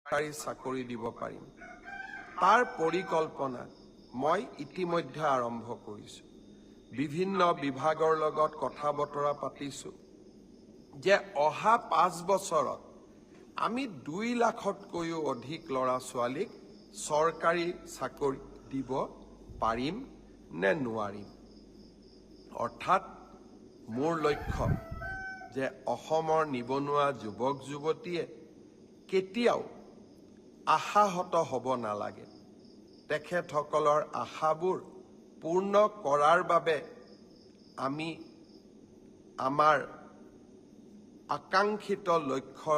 চৰকাৰী চাকৰি দিব পাৰিম। তাৰ পৰিকল্পনা মই ইতিমধ্যে আৰম্ভ কৰিছোঁ। বিভিন্ন বিভাগৰ লগত কথা বতৰা পাতিছোঁ যে অহা 5 বছৰত আমি 2 লাখতকৈও অধিক ল'ৰা ছোৱালীক চৰকাৰী চাকৰি দিব পাৰিম নে নোৱাৰিম। অৰ্থাৎ মোৰ লক্ষ্য যে অসমৰ নিবনুৱা যুৱক যুৱতীয়ে কেতিয়াও আশাহত হ'ব নালাগে। তেখেতসকলৰ আশাবোৰ পূৰ্ণ কৰাৰ বাবে আমি আমাৰ আকাংক্ষিত লক্ষ্য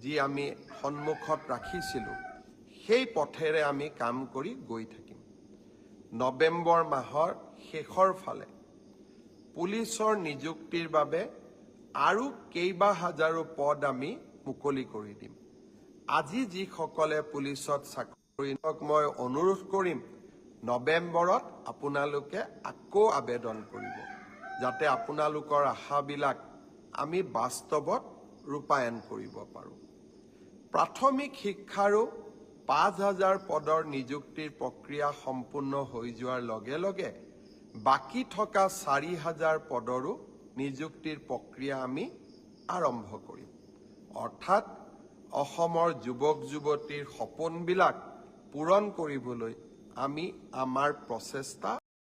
যি আমি সন্মুখত ৰাখিছিলোঁ সেই পথেৰে আমি কাম কৰি গৈ থাকিম। নৱেম্বৰ মাহৰ শেষৰ ফালে পুলিচৰ নিযুক্তিৰ বাবে আৰু কেইবা হাজাৰো পদ আমি মুকলি কৰি দিম। আজি যিসকলে পুলিচত চাকৰি মই অনুৰোধ কৰিম নৱেম্বৰত আপোনালোকে আকৌ আবেদন কৰিব, যাতে আপোনালোকৰ আশাবিলাক আমি বাস্তৱত ৰূপায়ণ কৰিব পাৰোঁ। প্ৰাথমিক শিক্ষাৰো 5,000 পদৰ নিযুক্তিৰ প্ৰক্ৰিয়া সম্পূৰ্ণ হৈ যোৱাৰ লগে লগে বাকী থকা 4,000 পদৰো নিযুক্তিৰ প্ৰক্ৰিয়া আমি আৰম্ভ কৰিম। অৰ্থাৎ অসমৰ যুৱক যুৱতীৰ সপোনবিলাক পূৰণ কৰিবলৈ আমি আমাৰ প্ৰচেষ্টা